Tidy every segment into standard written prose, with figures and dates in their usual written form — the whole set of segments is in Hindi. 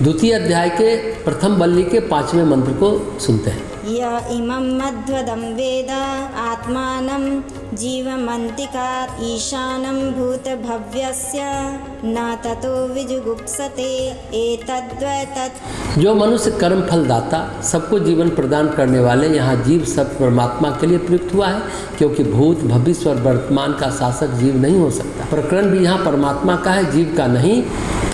द्वितीय अध्याय के प्रथम वल्ली के 5वें मंत्र को सुनते हैं। य इमं मध्वदं वेद आत्मानं जीवमन्तिकात् ईशानं भूतभव्यस्य न ततो विजुगुप्सते एतद्वैतत्। जो मनुष्य कर्म फलदाता सबको जीवन प्रदान करने वाले यहाँ जीव सब परमात्मा के लिए प्रयुक्त हुआ है, क्योंकि भूत भविष्य और वर्तमान का शासक जीव नहीं हो सकता। प्रकरण भी यहाँ परमात्मा का है, जीव का नहीं,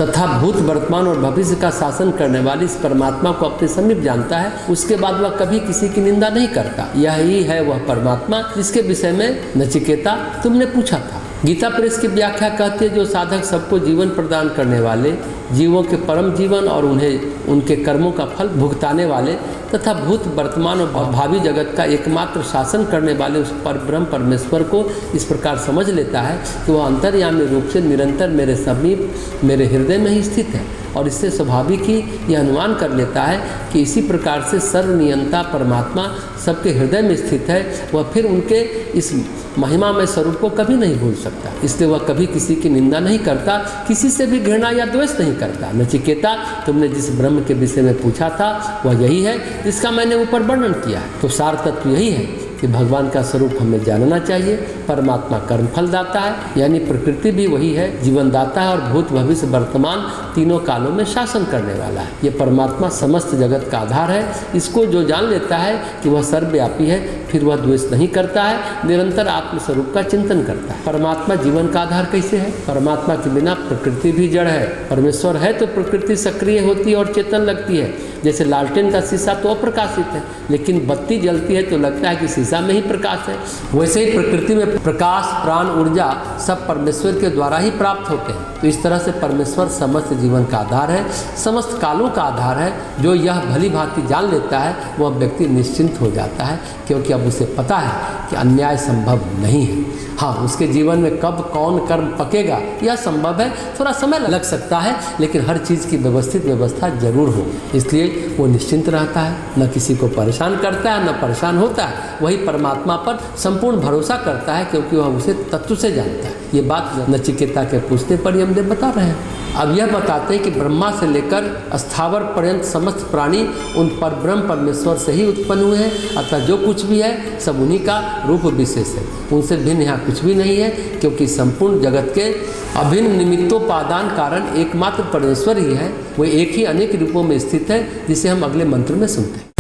तथा भूत वर्तमान और भविष्य का शासन करने वाले इस परमात्मा को अपने समीप जानता है, उसके बाद वह कभी किसी की निंदा नहीं करता। यही है वह परमात्मा जिसके विषय में नचिकेता तुमने पूछा था। गीता प्रेस की व्याख्या कहती है, जो साधक सबको जीवन प्रदान करने वाले, जीवों के परम जीवन और उन्हें उनके कर्मों का फल भुगताने वाले तथा भूत वर्तमान और भावी जगत का एकमात्र शासन करने वाले उस परब्रह्म परमेश्वर को इस प्रकार समझ लेता है कि वह अंतर्यामी रूप से निरंतर मेरे समीप, मेरे हृदय में ही स्थित है, और इससे स्वाभाविक ही यह अनुमान कर लेता है कि इसी प्रकार से सर्वनियंता परमात्मा सबके हृदय में स्थित है, वह फिर उनके इस महिमा में स्वरूप को कभी नहीं भूल सकता। इसलिए वह कभी किसी की निंदा नहीं करता, किसी से भी घृणा या द्वेष नहीं करता। नचिकेता, तुमने जिस ब्रह्म के विषय में पूछा था वह यही है जिसका मैंने ऊपर वर्णन किया है। तो सार तत्व यही है कि भगवान का स्वरूप हमें जानना चाहिए। परमात्मा कर्म फल दाता है, यानी प्रकृति भी वही है, जीवन दाता है और भूत भविष्य वर्तमान तीनों कालों में शासन करने वाला है। ये परमात्मा समस्त जगत का आधार है। इसको जो जान लेता है कि वह सर्वव्यापी है, फिर वह द्वेष नहीं करता है, निरंतर आत्मस्वरूप का चिंतन करता है। परमात्मा जीवन का आधार कैसे है? परमात्मा के बिना प्रकृति भी जड़ है। परमेश्वर है तो प्रकृति सक्रिय होती है और चेतन लगती है। जैसे लालटेन का शीशा तो अप्रकाशित है, लेकिन बत्ती जलती है तो लगता है कि शीशा में ही प्रकाश है। वैसे ही प्रकृति में प्रकाश, प्राण, ऊर्जा सब परमेश्वर के द्वारा ही प्राप्त होते हैं। तो इस तरह से परमेश्वर समस्त जीवन का आधार है, समस्त कालों का आधार है। जो यह भली भांति जान लेता है वह व्यक्ति निश्चिंत हो जाता है, क्योंकि अब उसे पता है कि अन्याय संभव नहीं है। हाँ, उसके जीवन में कब कौन कर्म पकेगा यह संभव है, थोड़ा समय लग सकता है, लेकिन हर चीज़ की व्यवस्थित व्यवस्था जरूर हो। इसलिए वो निश्चिंत रहता है, न किसी को परेशान करता है, न परेशान होता है। वही परमात्मा पर संपूर्ण भरोसा करता है, क्योंकि वह उसे तत्व से जानता है। ये बात नचिकेता के पूछने पर हम बता रहे हैं। अब यह बताते हैं कि ब्रह्मा से लेकर स्थावर पर्यंत समस्त प्राणी उन परब्रह्म परमेश्वर से ही उत्पन्न हुए हैं, अतः जो कुछ भी है सब उन्हीं का रूप विशेष है, उनसे भिन्न यहाँ कुछ भी नहीं है, क्योंकि संपूर्ण जगत के अभिन्न निमित्तोपादान कारण एकमात्र परमेश्वर ही है। वो एक ही अनेक रूपों में स्थित है, जिसे हम अगले मंत्र में सुनते हैं।